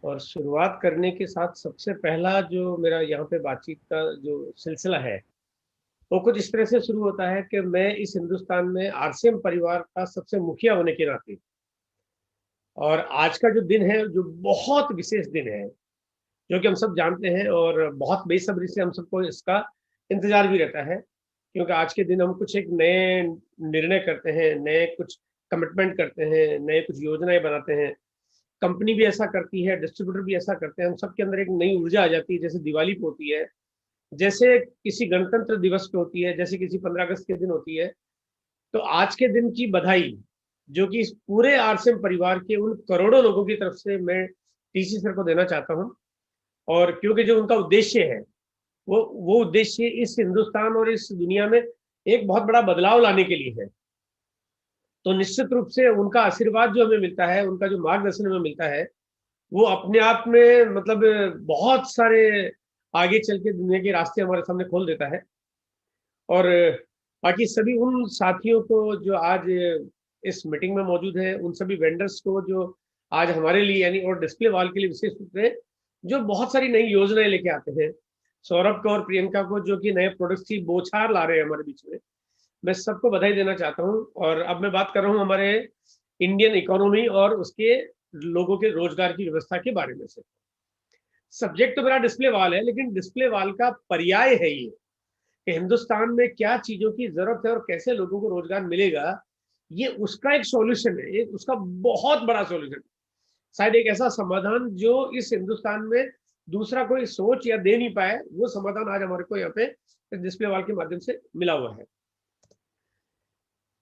और शुरुआत करने के साथ सबसे पहला जो मेरा यहाँ पे बातचीत का जो सिलसिला है, वो कुछ इस तरह से शुरू होता है कि मैं इस हिंदुस्तान में आरसीएम परिवार का सबसे मुखिया होने के नाते और आज का जो दिन है, जो बहुत विशेष दिन है, जो कि हम सब जानते हैं और बहुत बेसब्री से हम सबको इसका इंतज़ार भी रहता है, क्योंकि आज के दिन हम कुछ एक नए निर्णय करते हैं, नए कुछ कमिटमेंट करते हैं, नए कुछ योजनाएँ बनाते हैं। कंपनी भी ऐसा करती है, डिस्ट्रीब्यूटर भी ऐसा करते हैं, हम सबके अंदर एक नई ऊर्जा आ जाती है, जैसे दिवाली पे होती है, जैसे किसी गणतंत्र दिवस पे होती है, जैसे किसी 15 अगस्त के दिन होती है। तो आज के दिन की बधाई, जो कि इस पूरे आरसीएम परिवार के उन करोड़ों लोगों की तरफ से मैं टीसी सर को देना चाहता हूँ। और क्योंकि जो उनका उद्देश्य है, वो उद्देश्य इस हिंदुस्तान और इस दुनिया में एक बहुत बड़ा बदलाव लाने के लिए है। तो निश्चित रूप से उनका आशीर्वाद जो हमें मिलता है, उनका जो मार्गदर्शन हमें मिलता है, वो अपने आप में मतलब बहुत सारे आगे चल के दुनिया के रास्ते हमारे सामने खोल देता है। और बाकी सभी उन साथियों को जो आज इस मीटिंग में मौजूद हैं, उन सभी वेंडर्स को जो आज हमारे लिए यानी और डिस्प्ले वॉल के लिए विशेष रूप से जो बहुत सारी नई योजनाएं लेके आते हैं, सौरभ को और प्रियंका को जो कि नए प्रोडक्ट्स की बौछार ला रहे हैं हमारे बीच में, मैं सबको बधाई देना चाहता हूँ। और अब मैं बात कर रहा हूँ हमारे इंडियन इकोनॉमी और उसके लोगों के रोजगार की व्यवस्था के बारे में से। सब्जेक्ट तो मेरा डिस्प्ले वॉल है, लेकिन डिस्प्ले वॉल का पर्याय है ये कि हिंदुस्तान में क्या चीजों की जरूरत है और कैसे लोगों को रोजगार मिलेगा, ये उसका एक सॉल्यूशन है, एक उसका बहुत बड़ा सॉल्यूशन, शायद एक ऐसा समाधान जो इस हिंदुस्तान में दूसरा कोई सोच या दे नहीं पाए, वो समाधान आज हमारे को यहाँ पे डिस्प्ले वॉल के माध्यम से मिला हुआ है।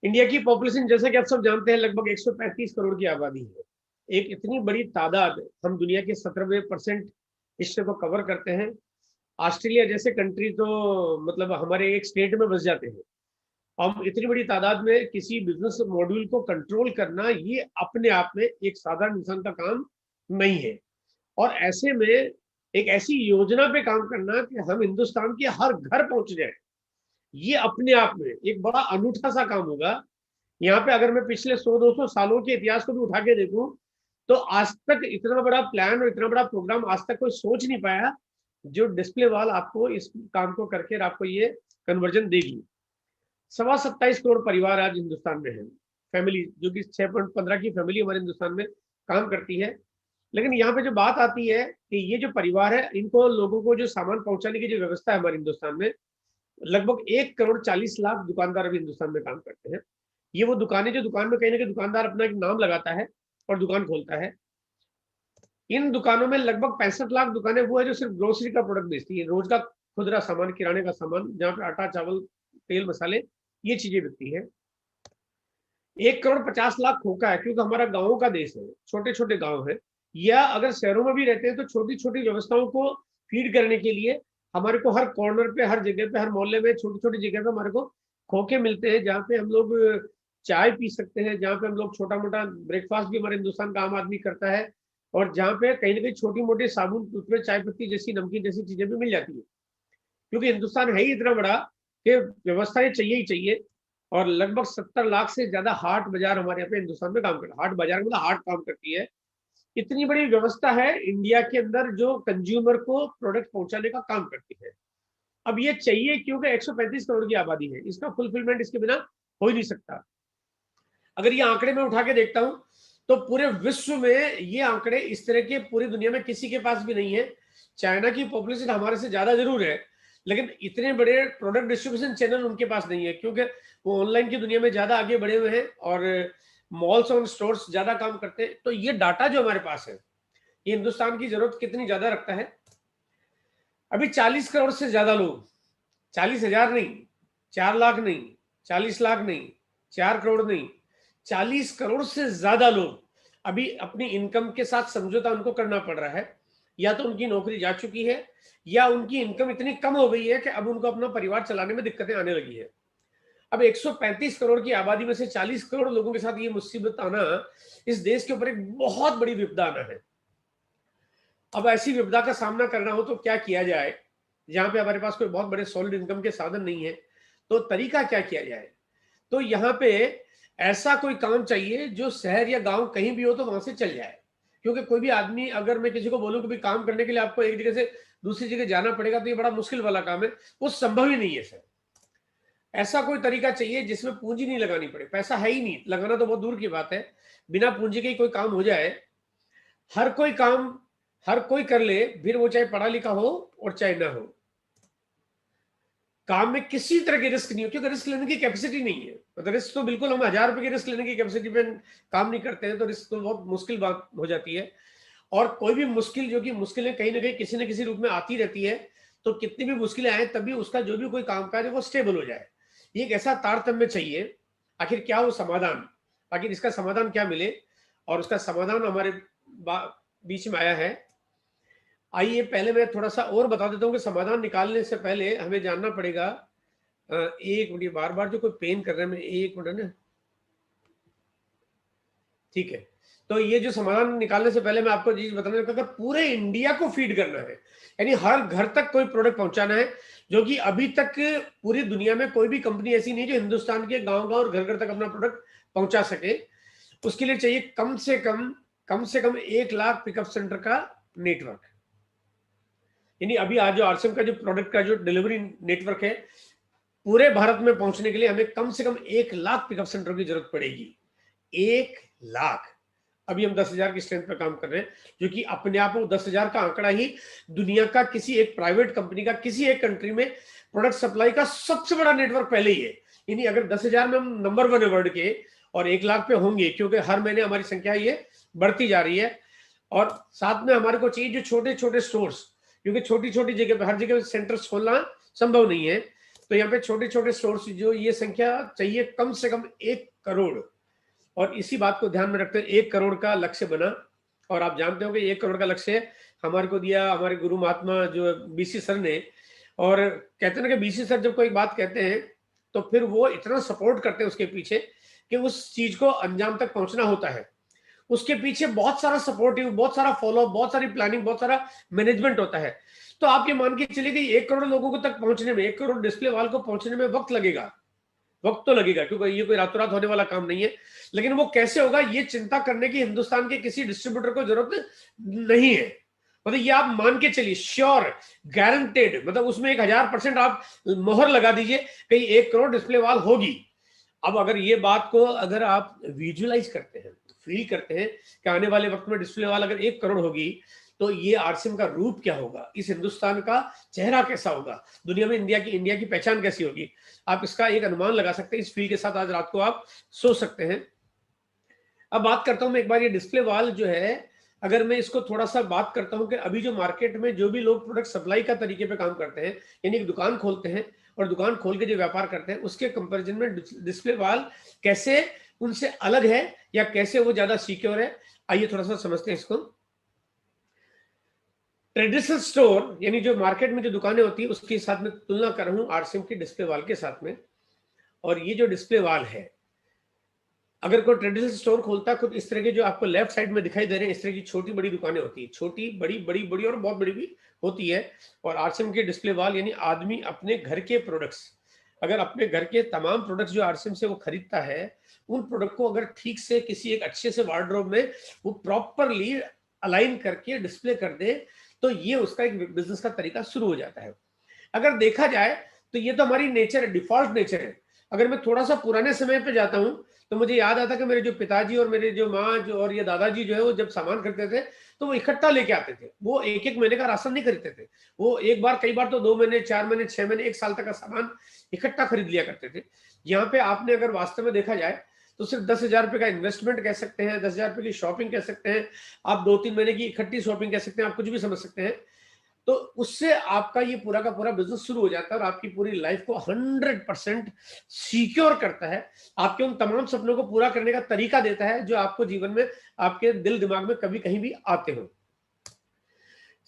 इंडिया की पॉपुलेशन जैसे कि आप सब जानते हैं लगभग 135 करोड़ की आबादी है। एक इतनी बड़ी तादाद, हम दुनिया के 17% हिस्से को कवर करते हैं। ऑस्ट्रेलिया जैसे कंट्री तो मतलब हमारे एक स्टेट में बस जाते हैं। हम इतनी बड़ी तादाद में किसी बिजनेस मॉड्यूल को कंट्रोल करना, ये अपने आप में एक साधारण इंसान का काम नहीं है। और ऐसे में एक ऐसी योजना पे काम करना कि हम हिंदुस्तान के हर घर पहुंच जाए, ये अपने आप में एक बड़ा अनूठा सा काम होगा। यहाँ पे अगर मैं पिछले 100-200 सालों के इतिहास को भी उठा के देखूं, तो आज तक इतना बड़ा प्लान और इतना बड़ा प्रोग्राम आज तक कोई सोच नहीं पाया, जो डिस्प्ले वॉल आपको इस काम को करके आपको ये कन्वर्जन देगी। 27.25 करोड़ परिवार आज हिंदुस्तान में है, फैमिली, जो कि 6.15 की फैमिली हमारे हिंदुस्तान में काम करती है। लेकिन यहाँ पे जो बात आती है कि ये जो परिवार है, इनको लोगों को जो सामान पहुंचाने की जो व्यवस्था है हमारे हिंदुस्तान में, लगभग 1 करोड़ 40 लाख दुकानदार अभी हिंदुस्तान में काम करते हैं। ये वो दुकानें जो दुकान में कहीं ना कहीं दुकानदार अपना एक नाम लगाता है और दुकान खोलता है। इन दुकानों में लगभग 65 लाख दुकानें वो है जो सिर्फ ग्रोसरी का प्रोडक्ट बेचती है, रोज का खुदरा सामान, किराने का सामान, जहाँ पे आटा, चावल, तेल, मसाले, ये चीजें बिकती है। 1 करोड़ 50 लाख खोखा है, क्योंकि हमारा गाँवों का देश है, छोटे छोटे गाँव है, या अगर शहरों में भी रहते हैं तो छोटी छोटी व्यवस्थाओं को फीड करने के लिए हमारे को हर कॉर्नर पे, हर जगह पे, हर मोहल्ले में, छोटी छोटी जगह पे हमारे को खोखे मिलते हैं, जहाँ पे हम लोग चाय पी सकते हैं, जहाँ पे हम लोग छोटा मोटा ब्रेकफास्ट भी हमारे हिंदुस्तान का आम आदमी करता है, और जहाँ पे कहीं ना कहीं छोटी मोटी साबुन, टूथपेस्ट, चाय पत्ती जैसी, नमकीन जैसी चीजें भी मिल जाती है। क्योंकि हिंदुस्तान है ही इतना बड़ा कि व्यवस्थाएं चाहिए ही चाहिए। और लगभग 70 लाख से ज्यादा हाट बाजार हमारे यहाँ पे हिंदुस्तान में काम करता है। हाट बाजार मतलब हाट काम करती है। इतनी बड़ी व्यवस्था है इंडिया के अंदर जो कंज्यूमर को प्रोडक्ट पहुंचाने का काम करती है। अब ये चाहिए क्योंकि 135 करोड़ की आबादी है, इसका फुलफिलमेंट इसके बिना हो ही नहीं सकता। अगर ये आंकड़े में उठा के देखता हूं, तो पूरे विश्व में ये आंकड़े इस तरह के पूरी दुनिया में किसी के पास भी नहीं है। चाइना की पॉपुलेशन हमारे से ज्यादा जरूर है, लेकिन इतने बड़े प्रोडक्ट डिस्ट्रीब्यूशन चैनल उनके पास नहीं है, क्योंकि वो ऑनलाइन की दुनिया में ज्यादा आगे बढ़े हुए हैं और मॉल्स और स्टोर्स ज्यादा काम करते हैं। तो ये डाटा जो हमारे पास है, ये हिंदुस्तान की जरूरत कितनी ज्यादा रखता है। अभी 40 करोड़ से ज्यादा लोग, 40,000 नहीं, 4 लाख नहीं, 40 लाख नहीं, 4 करोड़ नहीं, 40 करोड़ से ज्यादा लोग अभी अपनी इनकम के साथ समझौता उनको करना पड़ रहा है। या तो उनकी नौकरी जा चुकी है, या उनकी इनकम इतनी कम हो गई है कि अब उनको अपना परिवार चलाने में दिक्कतें आने लगी है। अब 135 करोड़ की आबादी में से 40 करोड़ लोगों के साथ ये मुसीबत आना, इस देश के ऊपर एक बहुत बड़ी विपदा आना है। अब ऐसी विपदा का सामना करना हो तो क्या किया जाए, जहां पे हमारे पास कोई बहुत बड़े सॉलिड इनकम के साधन नहीं है, तो तरीका क्या किया जाए। तो यहाँ पे ऐसा कोई काम चाहिए जो शहर या गांव कहीं भी हो तो वहां से चल जाए, क्योंकि कोई भी आदमी, अगर मैं किसी को बोलूं कि भाई काम करने के लिए आपको एक जगह से दूसरी जगह जाना पड़ेगा, तो ये बड़ा मुश्किल वाला काम है, वो संभव ही नहीं है सर। ऐसा कोई तरीका चाहिए जिसमें पूंजी नहीं लगानी पड़े। पैसा है ही नहीं, लगाना तो बहुत दूर की बात है, बिना पूंजी के ही कोई काम हो जाए। हर कोई काम हर कोई कर ले, फिर वो चाहे पढ़ा लिखा हो और चाहे ना हो। काम में किसी तरह की रिस्क नहीं हो, क्योंकि रिस्क लेने की कैपेसिटी नहीं है। मतलब रिस्क तो बिल्कुल, हम 1000 रुपए की रिस्क लेने की कैपेसिटी पे काम नहीं करते हैं, तो रिस्क तो बहुत मुश्किल बात हो जाती है। और कोई भी मुश्किल, जो कि मुश्किलें कहीं ना कहीं किसी न किसी रूप में आती रहती है, तो कितनी भी मुश्किलें आए तभी उसका जो भी कोई कामकाज है वो स्टेबल हो जाए। ये एक ऐसा तारतम्य चाहिए। आखिर क्या हो समाधान, आखिर इसका समाधान क्या मिले, और उसका समाधान हमारे बीच में आया है। आइए पहले मैं थोड़ा सा और बता देता हूँ कि समाधान निकालने से पहले हमें जानना पड़ेगा। एक मिनट, बार बार जो कोई पेन कर रहे हैं, मैं एक मिनट ना, ठीक है। तो ये जो समाधान निकालने से पहले मैं आपको चीज बताना चाहता हूं, अगर पूरे इंडिया को फीड करना है, यानी हर घर तक कोई प्रोडक्ट पहुंचाना है, जो कि अभी तक पूरी दुनिया में कोई भी कंपनी ऐसी नहीं जो हिंदुस्तान के गांव गांव और घर घर तक अपना प्रोडक्ट पहुंचा सके, उसके लिए चाहिए कम से कम 1 लाख पिकअप सेंटर का नेटवर्क। यानी अभी आज जो आरसीएम का जो प्रोडक्ट का जो डिलीवरी नेटवर्क है, पूरे भारत में पहुंचने के लिए हमें कम से कम 1 लाख पिकअप सेंटर की जरूरत पड़ेगी। 1 लाख। अभी हम 10,000 की स्ट्रेंथ पे काम कर रहे हैं, जो कि अपने आप में 10,000 का आंकड़ा ही दुनिया का किसी एक प्राइवेट कंपनी का किसी एक कंट्री में प्रोडक्ट सप्लाई का सबसे बड़ा नेटवर्क पहले ही है। यानी अगर 10,000 में हम नंबर 1 है वर्ल्ड के, और 1 लाख पे होंगे, क्योंकि हर महीने हमारी संख्या ये बढ़ती जा रही है। और साथ में हमारे को चाहिए जो छोटे छोटे स्टोर्स, क्योंकि छोटी छोटी जगह पे हर जगह सेंटर्स खोलना संभव नहीं है, तो यहाँ पे छोटे छोटे स्टोर्स, जो ये संख्या चाहिए कम से कम 1 करोड़। और इसी बात को ध्यान में रखते हुए 1 करोड़ का लक्ष्य बना। और आप जानते हो कि 1 करोड़ का लक्ष्य हमारे को दिया हमारे गुरु महात्मा जो बीसी सर ने। और कहते हैं ना कि बीसी सर जब कोई बात कहते हैं, तो फिर वो इतना सपोर्ट करते हैं उसके पीछे, कि उस चीज को अंजाम तक पहुंचना होता है, उसके पीछे बहुत सारा सपोर्टिव, बहुत सारा फॉलो, बहुत सारी प्लानिंग, बहुत सारा मैनेजमेंट होता है। तो आप ये मान के चलिए कि 1 करोड़ लोगों को तक पहुंचने में, 1 करोड़ डिस्प्ले वाल को पहुंचने में वक्त लगेगा। वक्त तो लगेगा, क्योंकि ये कोई रातों रात होने वाला काम नहीं है। लेकिन वो कैसे होगा, ये चिंता करने की हिंदुस्तान के किसी डिस्ट्रीब्यूटर को जरूरत नहीं है। मतलब ये आप मान के चलिए, श्योर, गारंटेड, मतलब उसमें 1000% आप मोहर लगा दीजिए, कहीं 1 करोड़ डिस्प्ले वाल होगी। अब अगर ये बात को अगर आप विजुअलाइज करते हैं, फील करते हैं कि आने वाले वक्त में डिस्प्ले वाल अगर 1 करोड़ होगी, तो ये आरसीएम का रूप क्या होगा, इस हिंदुस्तान का चेहरा कैसा होगा, दुनिया में इंडिया की पहचान कैसी होगी, आप इसका एक अनुमान लगा सकते हैं। इस फील के साथ आज रात को आप सो सकते हैं। अब बात करता हूं मैं एक बार, ये डिस्प्ले वाल जो है, अगर मैं इसको थोड़ा सा बात करता हूं कि अभी जो मार्केट में जो भी लोग प्रोडक्ट सप्लाई का तरीके पे काम करते हैं, यानी एक दुकान खोलते हैं और दुकान खोल के जो व्यापार करते हैं, उसके कंपैरिजन में डिस्प्ले वाल कैसे उनसे अलग है, या कैसे वो ज्यादा सिक्योर है, आइए थोड़ा सा समझते हैं इसको। ट्रेडिशनल स्टोर, यानी जो मार्केट में जो दुकानें होती है, उसके साथ में तुलना कर रहा हूं आरसीएम के डिस्प्ले वाल के साथ में। और ये जो डिस्प्ले वाल है, अगर कोई ट्रेडिशनल स्टोर खोलता है, खुद इस तरह के जो आपको लेफ्ट साइड में दिखाई दे रहे हैं, इस तरह की छोटी बड़ी दुकानें होती है, छोटी बड़ी बड़ी बड़ी और बहुत बड़ी भी होती है। और आरसीएम के डिस्प्ले वाल, यानी आदमी अपने घर के प्रोडक्ट्स, अगर अपने घर के तमाम प्रोडक्ट्स जो आरसीएम से वो खरीदता है, उन प्रोडक्ट को अगर ठीक से किसी एक अच्छे से वार्डरोब में वो प्रॉपरली अलाइन करके डिस्प्ले कर दे, तो ये उसका एक बिजनेस का तरीका शुरू हो जाता है। अगर देखा जाए तो ये तो हमारी नेचर है, डिफॉल्ट नेचर है। अगर मैं थोड़ा सा पुराने समय पे जाता हूँ, तो मुझे याद आता कि मेरे जो पिताजी और मेरे जो माँ जो और ये दादाजी जो है, वो जब सामान खरीदते थे, तो वो इकट्ठा लेके आते थे। वो एक एक महीने का राशन नहीं खरीदते थे, वो एक बार, कई बार तो 2 महीने, 4 महीने, 6 महीने, 1 साल तक का सामान इकट्ठा खरीद लिया करते थे। यहाँ पे आपने अगर वास्तव में देखा जाए, तो सिर्फ 10,000 रुपए का इन्वेस्टमेंट कह सकते हैं, 10,000 रुपए की शॉपिंग कह सकते हैं, आप 2-3 महीने की इकट्ठी शॉपिंग कह सकते हैं, आप कुछ भी समझ सकते हैं। तो उससे आपका ये पूरा का पूरा बिजनेस शुरू हो जाता है, और आपकी पूरी लाइफ को 100% सिक्योर करता है, आपके उन तमाम सपनों को पूरा करने का तरीका देता है, जो आपको जीवन में, आपके दिल दिमाग में कभी कहीं भी आते हो।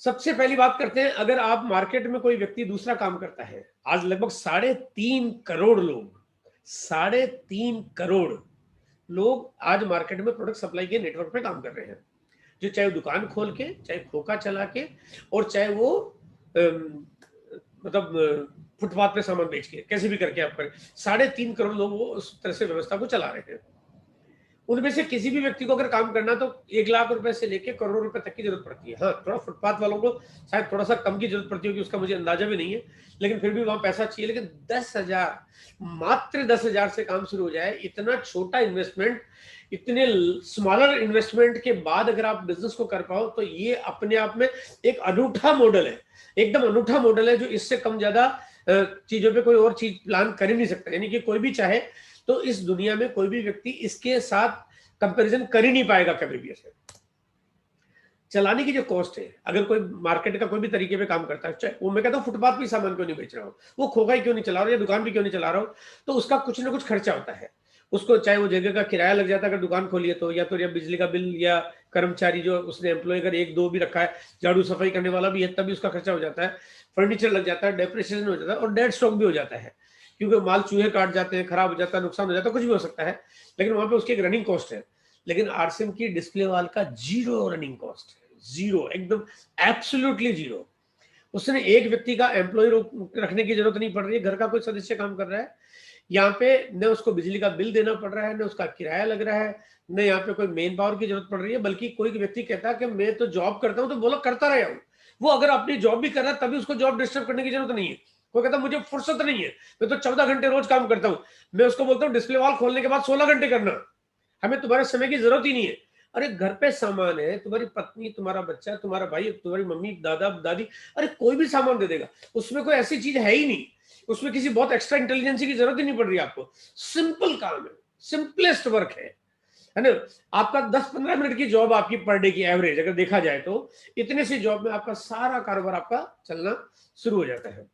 सबसे पहली बात करते हैं, अगर आप मार्केट में कोई व्यक्ति दूसरा काम करता है, आज लगभग 3.5 करोड़ लोग, 3.5 करोड़ लोग आज मार्केट में प्रोडक्ट सप्लाई के नेटवर्क पे काम कर रहे हैं, जो चाहे दुकान खोल के, चाहे खोखा चला के, और चाहे वो मतलब फुटपाथ पे सामान बेच के, कैसे भी करके आप करें, 3.5 करोड़ लोग वो उस तरह से व्यवस्था को चला रहे हैं। उनमें से किसी भी व्यक्ति को अगर काम करना तो 1 लाख रुपए से लेके करोड़ों रुपए तक की जरूरत पड़ती है। हाँ, थोड़ा फुटपाथ वालों को शायद थोड़ा सा कम की जरूरत पड़ती होगी, उसका मुझे अंदाजा भी नहीं है, लेकिन फिर भी वहां पैसा चाहिए। लेकिन 10,000, मात्र 10,000 से काम शुरू हो जाए, इतना छोटा इन्वेस्टमेंट, इतने स्मॉलर इन्वेस्टमेंट के बाद अगर आप बिजनेस को कर पाओ, तो ये अपने आप में एक अनूठा मॉडल है, एकदम अनूठा मॉडल है, जो इससे कम ज्यादा चीजों पे कोई और चीज प्लान कर ही नहीं सकता। यानी कि कोई भी चाहे तो इस दुनिया में कोई भी व्यक्ति इसके साथ कंपैरिजन कर ही नहीं पाएगा कभी भी। ऐसे चलाने की जो कॉस्ट है, अगर कोई मार्केट का कोई भी तरीके पे काम करता है, चाहे वो, मैं कहता हूँ फुटपाथ पे सामान क्यों नहीं बेच रहा हूँ, वो खोखा ही क्यों नहीं चला रहा, या दुकान भी क्यों नहीं चला रहा हूँ, तो उसका कुछ ना कुछ खर्चा होता है उसको, चाहे वो जगह का किराया लग जाता है अगर दुकान खोली है तो, या तो या बिजली का बिल, या कर्मचारी जो उसने एम्प्लॉय अगर 1-2 भी रखा है, झाड़ू सफाई करने वाला भी है, तभी उसका खर्चा हो जाता है, फर्नीचर लग जाता है, डेप्रिसिएशन हो जाता है, और डेड स्टॉक भी हो जाता है, क्योंकि माल चूहे काट जाते हैं, खराब हो जाता है, नुकसान हो जाता है, कुछ भी हो सकता है, लेकिन वहां पे उसकी एक रनिंग कॉस्ट है। लेकिन आरसीएम की डिस्प्ले वाल का जीरो रनिंग कॉस्ट है, जीरो, एकदम एब्सोल्युटली जीरो। उसने एक व्यक्ति का एम्प्लॉय रखने की जरूरत नहीं पड़ रही है, घर का कोई सदस्य काम कर रहा है, यहाँ पे न उसको बिजली का बिल देना पड़ रहा है, न उसका किराया लग रहा है, न यहाँ पे कोई मेन पावर की जरूरत पड़ रही है, बल्कि कोई व्यक्ति कहता है कि मैं तो जॉब करता हूँ, तो बोलो करता रहा हूँ, वो अगर अपनी जॉब भी कर रहा है तभी उसको जॉब डिस्टर्ब करने की जरूरत नहीं है। कोई कहता मुझे फुर्सत नहीं है, मैं तो 14 घंटे रोज काम करता हूँ, मैं उसको बोलता हूँ डिस्प्ले वॉल खोलने के बाद 16 घंटे करना, हमें तुम्हारे समय की जरूरत ही नहीं है। अरे घर पे सामान है, तुम्हारी पत्नी, तुम्हारा बच्चा, तुम्हारा भाई, तुम्हारी मम्मी, दादा, दादी, अरे कोई भी सामान दे देगा, उसमें कोई ऐसी चीज है ही नहीं, उसमें किसी बहुत एक्स्ट्रा इंटेलिजेंसी की जरूरत ही नहीं पड़ रही आपको, सिंपल काम है, सिंपलेस्ट वर्क है ना। आपका 10-15 मिनट की जॉब आपकी पर डे की एवरेज अगर देखा जाए तो, इतने सी जॉब में आपका सारा कारोबार आपका चलना शुरू हो जाता है।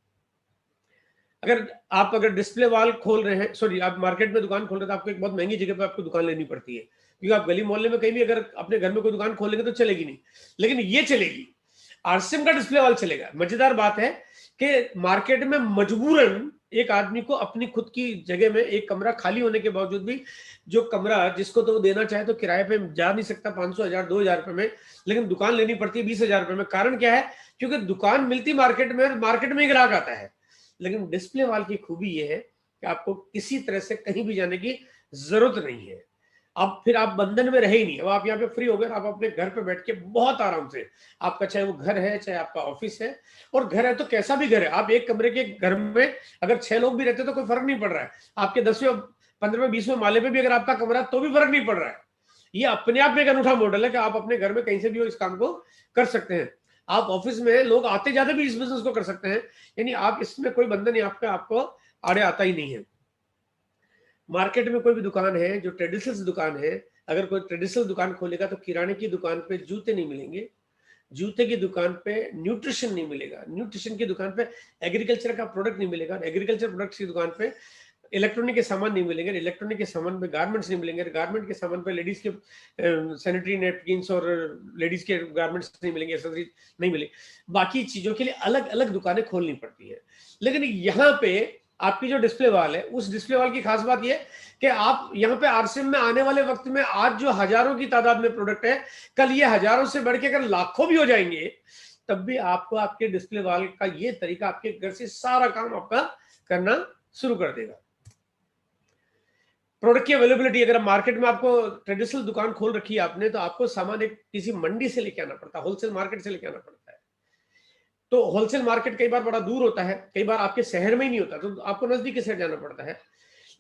अगर डिस्प्ले वॉल खोल रहे हैं, सॉरी, आप मार्केट में दुकान खोल रहे हैं, तो आपको एक बहुत महंगी जगह पे आपको दुकान लेनी पड़ती है, क्योंकि आप गली मोहल्ले में कहीं भी अगर अपने घर में कोई दुकान खोलेंगे तो चलेगी नहीं, लेकिन ये चलेगी, आरसीएम का डिस्प्ले वॉल चलेगा। मजेदार बात है कि मार्केट में मजबूरन एक आदमी को अपनी खुद की जगह में एक कमरा खाली होने के बावजूद भी, जो कमरा जिसको तो देना चाहे तो किराए पे जा नहीं सकता 500, 1000, 2000 रुपए में, लेकिन दुकान लेनी पड़ती है 20,000 रुपए में। कारण क्या है? क्योंकि दुकान मिलती मार्केट में, मार्केट में ही ग्राहक आता है। लेकिन डिस्प्ले वॉल की खूबी यह है कि आपको किसी तरह से कहीं भी जाने की जरूरत नहीं है। अब फिर आप बंधन में रहे ही नहीं, अब आप यहाँ पे फ्री हो गए, आप अपने घर पे बैठ के बहुत आराम से, आपका चाहे वो घर है चाहे आपका ऑफिस है, और घर है तो कैसा भी घर है, आप एक कमरे के घर में अगर 6 लोग भी रहते तो कोई फर्क नहीं पड़ रहा है, आपके 10वें 15वें 20वें माले पे भी अगर आपका कमरा है तो भी फर्क नहीं पड़ रहा है। ये अपने आप में एक अनूठा मॉडल है कि आप अपने घर में कहीं से भी इस काम को कर सकते हैं। आप ऑफिस में लोग आते जाते भी इस बिजनेस को कर सकते हैं, यानी आप इसमें कोई बंधन आपको आड़े आता ही नहीं है। मार्केट में कोई भी दुकान है जो ट्रेडिशनल दुकान है, अगर कोई ट्रेडिशनल दुकान खोलेगा तो किराने की दुकान पे जूते नहीं मिलेंगे, जूते की दुकान पे न्यूट्रिशन नहीं मिलेगा, न्यूट्रिशन की दुकान पे एग्रीकल्चर का प्रोडक्ट नहीं मिलेगा, एग्रीकल्चर प्रोडक्ट्स की दुकान पे इलेक्ट्रॉनिक के सामान नहीं मिलेंगे, इलेक्ट्रॉनिक के सामान पे गारमेंट्स नहीं मिलेंगे, गारमेंट के सामान पे लेडीज के सैनिटरी नैपकिन्स और लेडीज के गारमेंट्स नहीं मिलेंगे, एक्सेसरीज नहीं मिलेंगे, बाकी चीजों के लिए अलग अलग दुकानें खोलनी पड़ती है। लेकिन यहाँ पे आपकी जो डिस्प्ले वॉल है, उस डिस्प्ले वॉल की खास बात यह कि आप यहाँ पे आरसीएम में आने वाले वक्त में आज जो हजारों की तादाद में प्रोडक्ट है, कल ये हजारों से बढ़ के अगर लाखों भी हो जाएंगे, तब भी आपको आपके डिस्प्ले वॉल का ये तरीका आपके घर से सारा काम आपका करना शुरू कर देगा। प्रोडक्ट की अवेलेबिलिटी, अगर मार्केट में आपको ट्रेडिशनल दुकान खोल रखी है आपने, तो आपको सामान एक किसी मंडी से लेके आना पड़ता है, होलसेल मार्केट से लेके आना पड़ता है। तो होलसेल मार्केट कई बार बड़ा दूर होता है, कई बार आपके शहर में ही नहीं होता, तो आपको नजदीक के शहर जाना पड़ता है।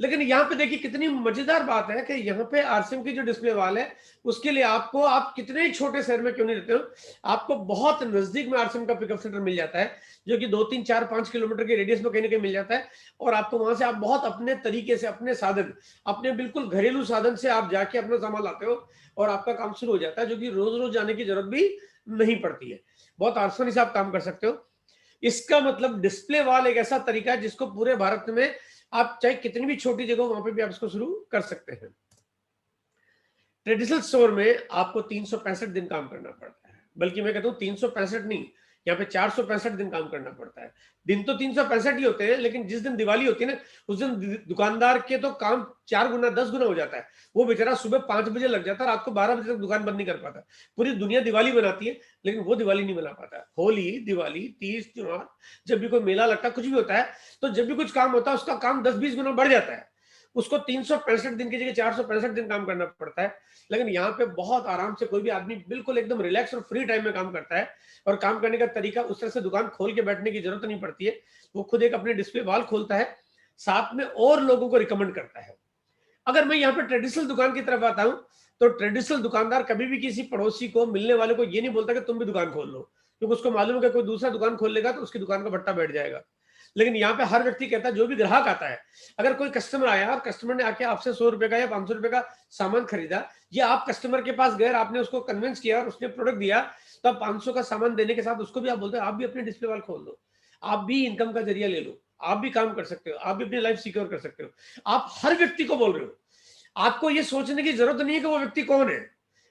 लेकिन यहाँ पे देखिए कितनी मजेदार बात है कि यहाँ पे आरसीएम की जो डिस्प्ले वॉल है, उसके लिए आपको, आप कितने ही छोटे शहर में क्यों नहीं रहते हो, आपको बहुत नजदीक में आरसीएम का पिकअप सेंटर मिल जाता है, जो कि 2, 3, 4, 5 किलोमीटर के रेडियस में कहीं ना कहीं मिल जाता है। और आपको वहां से आप बहुत अपने तरीके से, अपने साधन, अपने बिल्कुल घरेलू साधन से आप जाके अपना सामान लाते हो और आपका काम शुरू हो जाता है, जो कि रोज रोज जाने की जरूरत भी नहीं पड़ती है, बहुत आसानी से आप काम कर सकते हो। इसका मतलब डिस्प्ले वॉल एक ऐसा तरीका है जिसको पूरे भारत में आप चाहे कितनी भी छोटी जगह वहां पे भी आप इसको शुरू कर सकते हैं। ट्रेडिशनल स्टोर में आपको 365 दिन काम करना पड़ता है, बल्कि मैं कहता हूँ 365 नहीं, यहाँ पे 465 दिन काम करना पड़ता है। दिन तो 365 ही होते हैं, लेकिन जिस दिन दिवाली होती है ना, उस दिन दुकानदार के तो काम 4 गुना 10 गुना हो जाता है। वो बेचारा सुबह 5 बजे लग जाता है, रात को 12 बजे तक दुकान बंद नहीं कर पाता। पूरी दुनिया दिवाली बनाती है, लेकिन वो दिवाली नहीं बना पाता। होली, दिवाली, तीज, त्योहार, जब भी कोई मेला लगता है, कुछ भी होता है, तो जब भी कुछ काम होता है उसका काम 10-20 गुना बढ़ जाता है। उसको 365 दिन की जगह 465 दिन काम करना पड़ता है। लेकिन यहाँ पे बहुत आराम से कोई भी आदमी बिल्कुल एकदम रिलैक्स और फ्री टाइम में काम करता है, और काम करने का तरीका उस तरह से दुकान खोल के बैठने की जरूरत नहीं पड़ती है। वो खुद एक अपने डिस्प्ले वॉल खोलता है, साथ में और लोगों को रिकमेंड करता है। अगर मैं यहाँ पे ट्रेडिशनल दुकान की तरफ आता हूँ, तो ट्रेडिशनल दुकानदार कभी भी किसी पड़ोसी को, मिलने वाले को ये नहीं बोलता कि तुम भी दुकान खोल लो, क्योंकि उसको मालूम है कि कोई दूसरा दुकान खोल लेगा तो उसकी दुकान का भट्टा बैठ जाएगा। लेकिन यहाँ पे हर व्यक्ति कहता है, जो भी ग्राहक आता है, अगर कोई कस्टमर आया और कस्टमर ने आके आपसे 100 रुपए का या 500 रुपए का सामान खरीदा, या आप कस्टमर के पास गए, आपने उसको कन्विंस किया और उसने प्रोडक्ट दिया, तो आप 500 का सामान देने के साथ उसको भी आप बोलते हैं, आप भी अपने डिस्प्ले वॉल खोल लो, आप भी इनकम का जरिया ले लो, आप भी काम कर सकते हो, आप भी अपनी लाइफ सिक्योर कर सकते हो। आप हर व्यक्ति को बोल रहे हो। आपको ये सोचने की जरूरत नहीं है कि वो व्यक्ति कौन है,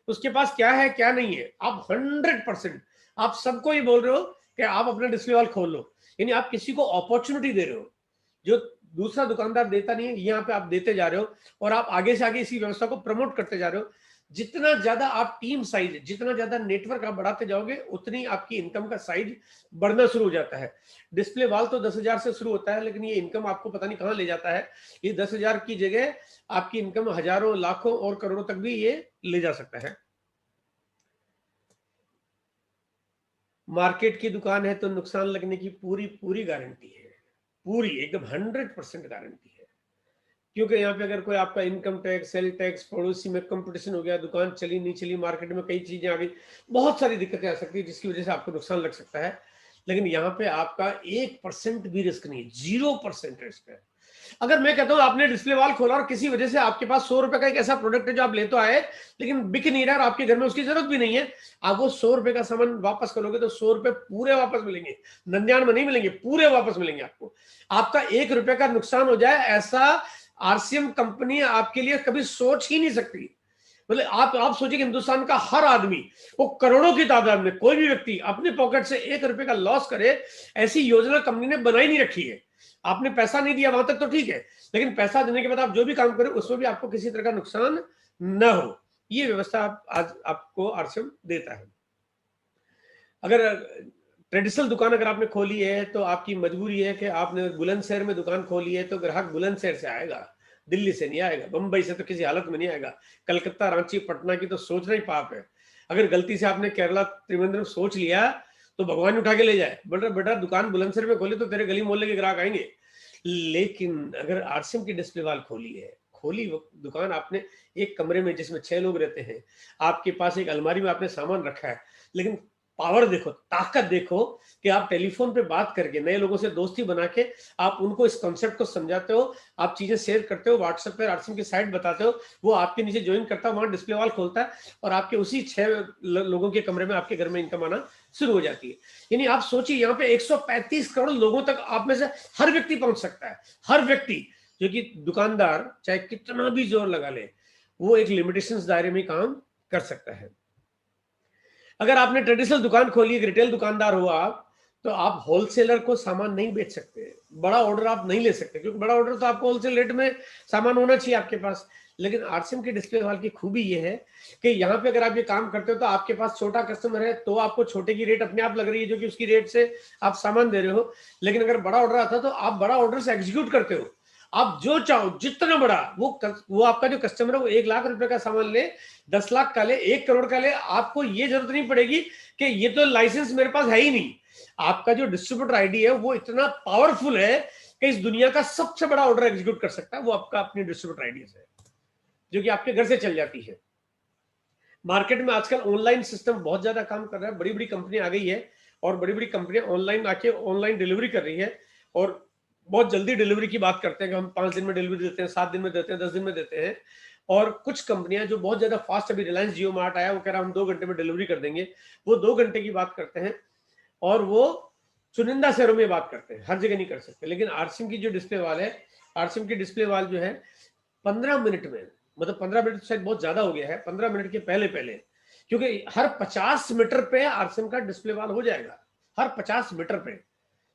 उसके पास क्या है क्या नहीं है। आप 100% आप सबको ये बोल रहे हो कि आप अपना डिस्प्ले वॉल खोल लो। यानी आप किसी को अपॉर्चुनिटी दे रहे हो जो दूसरा दुकानदार देता नहीं है, यहाँ पे आप देते जा रहे हो, और आप आगे से आगे इसी व्यवस्था को प्रमोट करते जा रहे हो। जितना ज्यादा आप टीम साइज, जितना ज्यादा नेटवर्क आप बढ़ाते जाओगे, उतनी आपकी इनकम का साइज बढ़ना शुरू हो जाता है। डिस्प्ले वॉल तो 10,000 से शुरू होता है, लेकिन ये इनकम आपको पता नहीं कहाँ ले जाता है। ये 10,000 की जगह आपकी इनकम हजारों, लाखों और करोड़ों तक भी ये ले जा सकता है। मार्केट की दुकान है तो नुकसान लगने की पूरी पूरी गारंटी है, पूरी एकदम 100% गारंटी है। क्योंकि यहाँ पे अगर कोई आपका इनकम टैक्स, सेल टैक्स, पड़ोसी में कंपटीशन हो गया, दुकान चली नहीं चली, मार्केट में कई चीजें आ गई, बहुत सारी दिक्कतें आ सकती है जिसकी वजह से आपको नुकसान लग सकता है। लेकिन यहाँ पे आपका 1% भी रिस्क नहीं है, 0% रिस्क है। अगर मैं कहता हूँ आपने डिस्प्ले वॉल खोला और किसी वजह से आपके पास 100 रुपए का एक ऐसा प्रोडक्ट है जो आप ले तो आए, लेकिन बिक नहीं रहा और आपके घर में उसकी जरूरत भी नहीं है, आप वो 100 रुपए का सामान वापस करोगे तो 100 रुपए पूरे वापस मिलेंगे, 99 में नहीं मिलेंगे, पूरे वापस मिलेंगे आपको। आपका 1 रुपए का नुकसान हो जाए, ऐसा आरसीएम कंपनी आपके लिए कभी सोच ही नहीं सकती। मतलब आप सोचिए कि हिंदुस्तान का हर आदमी, वो करोड़ों की तादाद में, कोई भी व्यक्ति अपने पॉकेट से 1 रुपए का लॉस करे, ऐसी योजना कंपनी ने बनाई नहीं रखी है। आपने पैसा नहीं दिया वहां तक तो ठीक है, लेकिन पैसा देने के बाद आप जो भी काम करें उसमें भी आपको किसी तरह का नुकसान न हो, ये व्यवस्था आज आपको आरसीएम देता है। अगर ट्रेडिशनल दुकान अगर आपने खोली है तो आपकी मजबूरी है कि आपने बुलंदशहर में दुकान खोली है, तो ग्राहक बुलंदशहर से आएगा, दिल्ली से नहीं आएगा, बंबई से तो किसी हालत में नहीं आएगा, कलकत्ता, रांची, पटना की तो सोचना ही पाप है। अगर गलती से आपने केरला, त्रिवेंद्रम सोच लिया तो भगवान उठा के ले जाए, बेटा बेटा दुकान बुलंदशहर में खोली तो तेरे गली मोहल्ले के ग्राहक आएंगे। लेकिन अगर आरसीएम की डिस्प्ले वॉल खोली है, खोली वो दुकान आपने एक कमरे में जिसमें 6 लोग रहते हैं, आपके पास एक अलमारी में आपने सामान रखा है, लेकिन पावर देखो, ताकत देखो कि आप टेलीफोन पे बात करके नए लोगों से दोस्ती बना के आप उनको इस कॉन्सेप्ट को समझाते हो, आप चीजें शेयर करते हो, व्हाट्सएप पे आरसीएम की साइट बताते हो, वो आपके नीचे ज्वाइन करता है, वहां डिस्प्ले वॉल खोलता है और आपके उसी 6 लोगों के कमरे में आपके घर में इनकम आना शुरू हो जाती है। यानी आप सोचिए यहाँ पे 135 करोड़ लोगों तक आप में से हर व्यक्ति पहुंच सकता है। हर व्यक्ति, जो कि दुकानदार चाहे कितना भी जोर लगा ले, वो एक लिमिटेशंस दायरे में काम कर सकता है। अगर आपने ट्रेडिशनल दुकान खोली, एक रिटेल दुकानदार हो आप, तो आप होलसेलर को सामान नहीं बेच सकते, बड़ा ऑर्डर आप नहीं ले सकते, क्योंकि बड़ा ऑर्डर तो आपको होलसेल रेट में सामान होना चाहिए आपके पास। लेकिन आरसीएम के डिस्प्ले वॉल की खूबी ये है कि यहाँ पे अगर आप ये काम करते हो तो आपके पास छोटा कस्टमर है तो आपको छोटे की रेट अपने आप लग रही है, जो कि उसकी रेट से आप सामान दे रहे हो। लेकिन अगर बड़ा ऑर्डर आता है तो आप बड़ा ऑर्डर से एग्जीक्यूट करते हो, आप जो चाहो जितना बड़ा, वो आपका जो कस्टमर है वो 1 लाख रुपए का सामान ले, 10 लाख का ले, 1 करोड़ का ले, आपको ये जरूरत नहीं पड़ेगी कि ये तो लाइसेंस मेरे पास है ही नहीं। आपका जो डिस्ट्रीब्यूटर आईडी है वो इतना पावरफुल है कि इस दुनिया का सबसे बड़ा ऑर्डर एग्जीक्यूट कर सकता है, वो आपका अपनी डिस्ट्रीब्यूटर आईडी से, जो कि आपके घर से चल जाती है। मार्केट में आजकल ऑनलाइन सिस्टम बहुत ज्यादा काम कर रहा है, बड़ी बड़ी कंपनी आ गई है और बड़ी बड़ी कंपनियां ऑनलाइन आके ऑनलाइन डिलीवरी कर रही है, और बहुत जल्दी डिलीवरी की बात करते हैं कि हम 5 दिन में डिलीवरी देते हैं, 7 दिन में देते हैं, 10 दिन में देते हैं। और कुछ कंपनियां जो बहुत ज्यादा फास्ट, अभी रिलायंस जियो मार्ट आया, वो कह रहा है हम 2 घंटे में डिलीवरी कर देंगे, वो 2 घंटे की बात करते हैं, और वो चुनिंदा शहरों में बात करते हैं, हर जगह नहीं कर सकते। लेकिन आरसीएम की जो डिस्प्ले वॉल है, आरसीएम की डिस्प्ले वॉल जो है 15 मिनट में, मतलब 15 मिनट शायद बहुत ज्यादा हो गया है, 15 मिनट के पहले पहले, क्योंकि हर 50 मीटर पे आरसीएम का डिस्प्ले वॉल हो जाएगा, हर 50 मीटर पे,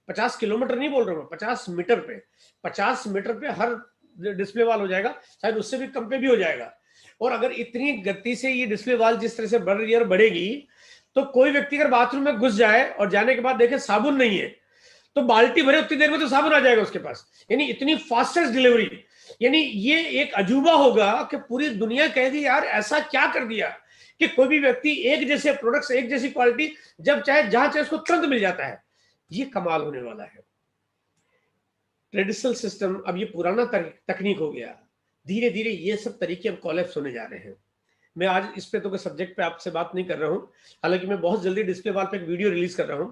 50 किलोमीटर नहीं बोल रहा हूँ, 50 मीटर पे, 50 मीटर पे हर डिस्प्ले वॉल हो जाएगा, शायद उससे भी कम पे भी हो जाएगा। और अगर इतनी गति से ये डिस्प्ले वॉल जिस तरह से बढ़ रही है और बढ़ेगी, तो कोई व्यक्ति अगर बाथरूम में घुस जाए और जाने के बाद देखे साबुन नहीं है, तो बाल्टी भरे उतनी देर में तो साबुन आ जाएगा उसके पास, यानी इतनी फास्टेस्ट डिलीवरी। यानी ये एक अजूबा होगा कि पूरी दुनिया कहेगी यार ऐसा क्या कर दिया कि कोई भी व्यक्ति एक जैसे प्रोडक्ट्स, एक जैसी क्वालिटी, जब चाहे जहां चाहे उसको तुरंत मिल जाता है। ये कमाल होने वाला है। ट्रेडिशनल सिस्टम अब ये पुराना तकनीक हो गया, धीरे धीरे ये सब तरीके अब कोलैप्स होने जा रहे हैं। मैं आज इस पे तो कोई सब्जेक्ट पे आपसे बात नहीं कर रहा हूं, हालांकि मैं बहुत जल्दी डिस्प्ले वॉल पे एक वीडियो रिलीज कर रहा हूं।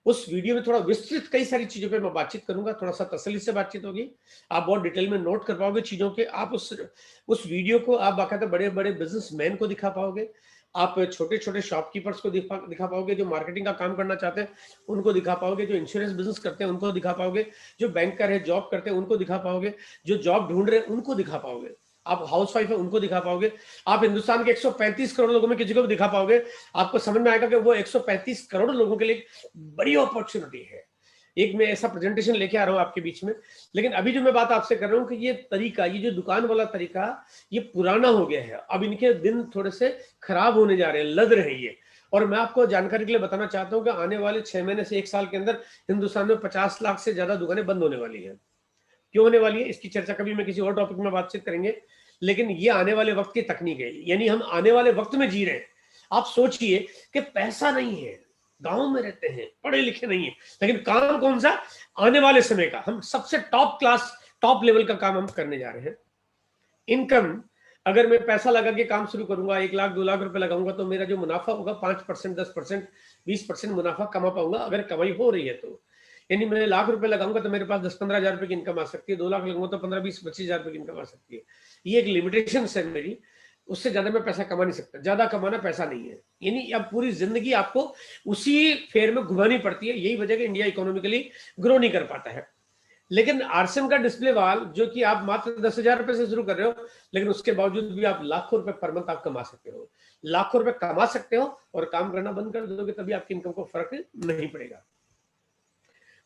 उस वीडियो में थोड़ा विस्तृत कई सारी चीजों पे मैं बातचीत करूंगा, थोड़ा सा तसल्ली से बातचीत होगी, आप बहुत डिटेल में नोट कर पाओगे चीजों के। आप उस वीडियो को आप बाकायदा बड़े बड़े बिजनेसमैन को दिखा पाओगे, आप छोटे छोटे शॉपकीपर्स को दिखा पाओगे, जो मार्केटिंग का काम करना चाहते हैं उनको दिखा पाओगे, जो इंश्योरेंस बिजनेस करते हैं उनको दिखा पाओगे, जो बैंकर है जॉब करते हैं उनको दिखा पाओगे, जो जॉब ढूंढ रहे हैं उनको दिखा पाओगे, आप हाउस वाइफ है उनको दिखा पाओगे, आप हिंदुस्तान के 135 करोड़ लोगों में किसी को भी दिखा पाओगे। आपको समझ में आएगा कि वो 135 करोड़ लोगों के लिए बड़ी अपॉर्चुनिटी है। एक मैं ऐसा प्रेजेंटेशन लेके आ रहा हूं आपके बीच में, लेकिन अभी जो मैं बात आपसे कर रहा हूं कि ये तरीका, ये जो दुकान वाला तरीका, ये पुराना हो गया है। अब इनके दिन थोड़े से खराब होने जा रहे हैं, लद रहे हैं ये। और मैं आपको जानकारी के लिए बताना चाहता हूं कि आने वाले 6 महीने से 1 साल के अंदर हिंदुस्तान में 50 लाख से ज्यादा दुकानें बंद होने वाली है। क्यों होने वाली है इसकी चर्चा कभी मैं किसी और टॉपिक में बातचीत करेंगे, लेकिन ये आने वाले वक्त की तकनीक है, यानी हम आने वाले वक्त में जी रहे हैं। आप सोचिए कि पैसा नहीं है, गांव में रहते हैं, पढ़े लिखे नहीं है, लेकिन काम कौन सा, आने वाले समय का हम सबसे टॉप क्लास, टॉप लेवल का काम हम करने जा रहे हैं। इनकम, अगर मैं पैसा लगा के काम शुरू करूंगा, 1 लाख 2 लाख रुपए लगाऊंगा, तो मेरा जो मुनाफा होगा 5%, 10%, 20% मुनाफा कमा पाऊंगा, अगर कमाई हो रही है तो। यानी मैं लाख रुपए लगाऊंगा तो मेरे पास 10-15 हजार रुपए की इनकम आ सकती है, 2 लाख लगाऊंगा तो 15-20-25 हजार रुपए की इनकम आ सकती है। ये एक लिमिटेशन है मेरी, उससे ज्यादा मैं पैसा कमा नहीं सकता, ज्यादा कमाना पैसा नहीं है। यानी अब पूरी जिंदगी आपको उसी फेयर में घुमानी पड़ती है, यही वजह कि इंडिया इकोनॉमिकली ग्रो नहीं कर पाता है। लेकिन आरसीएम का डिस्प्ले वॉल, जो कि आप मात्र 10,000 रुपए से शुरू कर रहे हो, लेकिन उसके बावजूद भी आप लाखों रुपए पर मंथ आप कमा सकते हो, लाखों रुपए कमा सकते हो, और काम करना बंद कर दोगे तभी आपकी इनकम को फर्क नहीं पड़ेगा।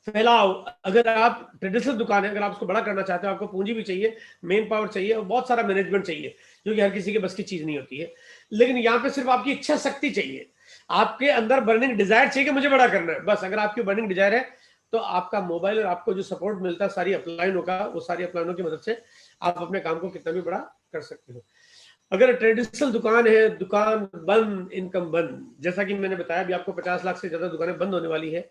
फैलाओ, अगर आप ट्रेडिशनल दुकान है, अगर आप उसको बड़ा करना चाहते हो, आपको पूंजी भी चाहिए, मेन पावर चाहिए, और बहुत सारा मैनेजमेंट चाहिए, जो कि हर किसी के बस की चीज नहीं होती है। लेकिन यहाँ पे सिर्फ आपकी इच्छा शक्ति चाहिए, आपके अंदर बर्निंग डिजायर चाहिए कि मुझे बड़ा करना है। बस अगर आपकी बर्निंग डिजायर है तो आपका मोबाइल और आपको जो सपोर्ट मिलता है सारी अपलाइनों का, वो सारी अपलाइनों की मदद से आप अपने काम को कितना भी बड़ा कर सकते हो। अगर ट्रेडिशनल दुकान है, दुकान बंद, इनकम बंद, जैसा कि मैंने बताया अभी आपको 50 लाख से ज्यादा दुकानें बंद होने वाली है।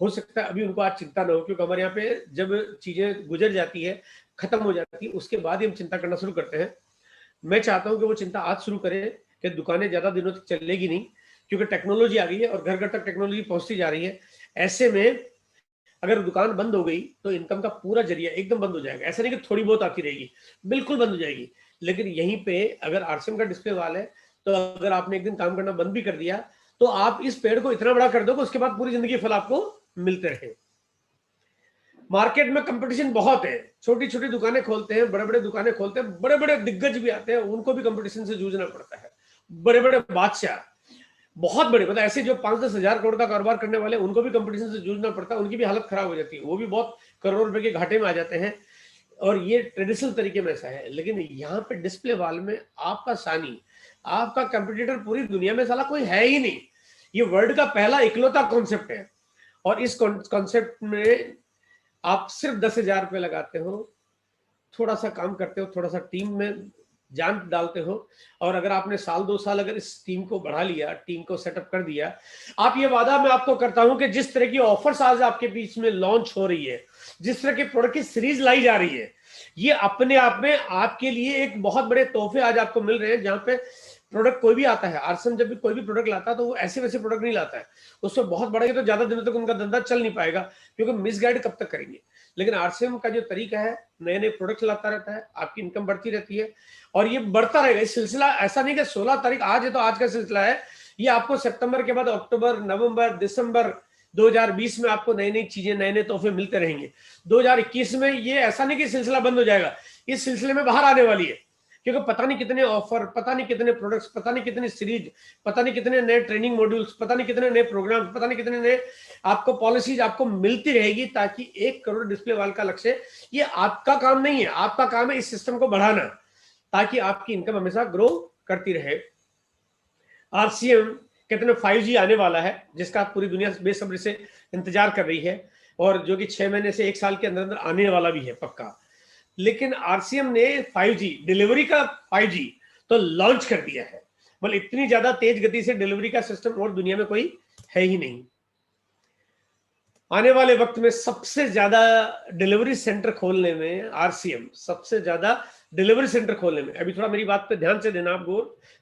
हो सकता है अभी उनको आज चिंता ना हो, क्योंकि हमारे यहाँ पे जब चीजें गुजर जाती है, खत्म हो जाती है, उसके बाद ही हम चिंता करना शुरू करते हैं। मैं चाहता हूं कि वो चिंता आज शुरू करें कि दुकानें ज्यादा दिनों तक चलेगी नहीं, क्योंकि टेक्नोलॉजी आ गई है और घर घर तक टेक्नोलॉजी पहुंचती जा रही है। ऐसे में अगर दुकान बंद हो गई तो इनकम का पूरा जरिया एकदम बंद हो जाएगा। ऐसा नहीं कि थोड़ी बहुत आती रहेगी, बिल्कुल बंद हो जाएगी। लेकिन यहीं पे अगर आरसीएम का डिस्प्ले वाल है, तो अगर आपने एक दिन काम करना बंद भी कर दिया, तो आप इस पेड़ को इतना बड़ा कर दो कि उसके बाद पूरी जिंदगी फल आपको मिलते रहे। मार्केट में कंपटीशन बहुत है, छोटी छोटी दुकानें खोलते हैं, बड़े बड़े दुकानें खोलते हैं, बड़े बड़े दिग्गज भी आते हैं, उनको भी कंपटीशन से जूझना पड़ता है। बड़े बड़े बादशाह, बहुत बड़े, मतलब ऐसे जो 5-10 हजार करोड़ का कारोबार करने वाले, उनको भी कंपटीशन से जूझना पड़ता है, उनकी भी हालत खराब हो जाती है, वो भी बहुत करोड़ रुपए के घाटे में आ जाते हैं। और ये ट्रेडिशनल तरीके में ऐसा है। लेकिन यहाँ पे डिस्प्ले वाल में आपका सानी, आपका कंपटीटर पूरी दुनिया में साला कोई है ही नहीं। ये वर्ल्ड का पहला इकलौता कॉन्सेप्ट है, और इस कॉन्सेप्ट में आप सिर्फ 10,000 रुपए लगाते हो, थोड़ा सा काम करते हो, थोड़ा सा टीम में जान डालते हो, और अगर आपने साल 2 साल अगर इस टीम को बढ़ा लिया, टीम को सेटअप कर दिया, आप ये वादा मैं आपको करता हूं कि जिस तरह की ऑफर्स आज आपके बीच में लॉन्च हो रही है, जिस तरह के प्रोडक्ट की सीरीज लाई जा रही है, ये अपने आप में आपके लिए एक बहुत बड़े तोहफे आज आपको मिल रहे हैं। जहां पे प्रोडक्ट कोई भी आता है, आरसीएम जब भी कोई भी प्रोडक्ट लाता है तो वो ऐसे वैसे प्रोडक्ट नहीं लाता है, उससे बहुत बड़ा, तो ज्यादा दिनों तक उनका धंधा चल नहीं पाएगा, क्योंकि मिसगाइड कब तक करेंगे। लेकिन आरसीएम का जो तरीका है, नए नए प्रोडक्ट लाता रहता है, आपकी इनकम बढ़ती रहती है, और ये बढ़ता रहेगा। इस सिलसिला ऐसा नहीं कि 16 तारीख आज है तो आज का सिलसिला है, ये आपको सितंबर के बाद अक्टूबर, नवंबर, दिसंबर 2020 में आपको नई नई चीजें, नए नए तोहफे मिलते रहेंगे। 2021 में ये ऐसा नहीं कि सिलसिला बंद हो जाएगा, इस सिलसिले में बाहर आने वाली है, क्योंकि पता नहीं कितने ऑफर, पता नहीं कितने प्रोडक्ट्स, पता नहीं कितनी सीरीज, पता नहीं कितने नए ट्रेनिंग मॉड्यूल्स, पता नहीं कितने नए प्रोग्राम, पता नहीं कितने नए आपको पॉलिसीज आपको मिलती रहेगी, ताकि 1 करोड़ डिस्प्ले वाल का लक्ष्य, ये आपका काम नहीं है, आपका काम है इस सिस्टम को बढ़ाना, ताकि आपकी इनकम हमेशा ग्रो करती रहे। आरसीएम कहते हैं 5G आने वाला है, जिसका पूरी दुनिया बेसब्री से इंतजार कर रही है। और जो कि 6 महीने से 1 साल के अंदर अंदर आने वाला भी है पक्का। लेकिन आरसीएम ने 5G डिलीवरी का 5G तो लॉन्च कर दिया है। मतलब इतनी ज्यादा तेज गति से डिलीवरी का सिस्टम और दुनिया में कोई है ही नहीं। आने वाले वक्त में सबसे ज्यादा डिलीवरी सेंटर खोलने में आरसीएम सबसे ज्यादा डिलीवरी सेंटर खोलने में, अभी थोड़ा मेरी बात पे ध्यान से देना, आप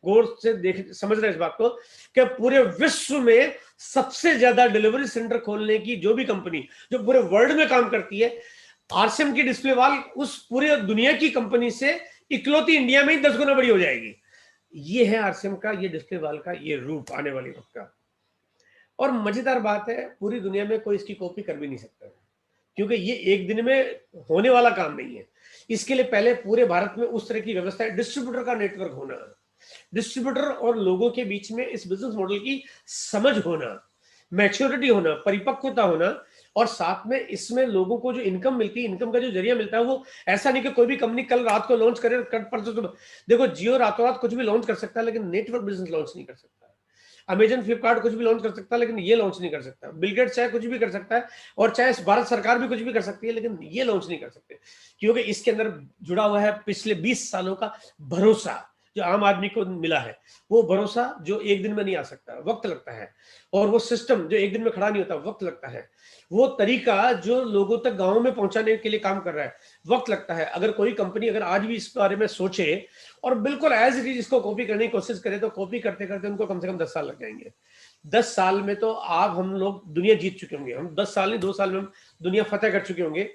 गौर से देख समझ रहे हैं इस बात को, कि पूरे विश्व में सबसे ज्यादा डिलीवरी सेंटर खोलने की जो भी कंपनी जो पूरे वर्ल्ड में काम करती है, आरसीएम की डिस्प्ले वॉल उस पूरे दुनिया की कंपनी से इकलौती इंडिया में ही 10 गुना बड़ी हो जाएगी। ये है आरसीएम का, ये डिस्प्ले वॉल का ये रूप आने वाली वक्त का। और मजेदार बात है, पूरी दुनिया में कोई इसकी कॉपी कर भी नहीं सकता, क्योंकि ये एक दिन में होने वाला काम नहीं है। इसके लिए पहले पूरे भारत में उस तरह की व्यवस्था है, डिस्ट्रीब्यूटर का नेटवर्क होना, डिस्ट्रीब्यूटर और लोगों के बीच में इस बिजनेस मॉडल की समझ होना, मैच्योरिटी होना, परिपक्वता होना, और साथ में इसमें लोगों को जो इनकम मिलती है, इनकम का जो जरिया मिलता है, वो ऐसा नहीं कि कोई भी कंपनी कल रात को लॉन्च करे, कल परसों सुबह। देखो, जियो रातों रात कुछ भी लॉन्च कर सकता है, लेकिन नेटवर्क बिजनेस लॉन्च नहीं कर सकता। अमेजन, फ्लिपकार्ट कुछ भी लॉन्च कर सकता है, लेकिन ये लॉन्च नहीं कर सकता। बिल गेट्स चाहे कुछ भी कर सकता है, और चाहे भारत सरकार भी कुछ भी कर सकती है, लेकिन ये लॉन्च नहीं कर सकते, क्योंकि इसके अंदर जुड़ा हुआ है पिछले 20 सालों का भरोसा जो आम आदमी को मिला है। वो भरोसा जो एक दिन में नहीं आ सकता, वक्त लगता है। और वो सिस्टम जो एक दिन में खड़ा नहीं होता, वक्त लगता है। वो तरीका जो लोगों तक गांव में पहुंचाने के लिए काम कर रहा है, वक्त लगता है। अगर कोई कंपनी अगर आज भी इस बारे में सोचे और बिल्कुल एज इट इज इसको कॉपी करने की कोशिश करे, तो कॉपी करते करते उनको कम से कम 10 साल लग जाएंगे। 10 साल में तो आप हम लोग दुनिया जीत चुके होंगे। हम 10 साल नहीं, 2 साल में हम दुनिया फतेह कर चुके होंगे।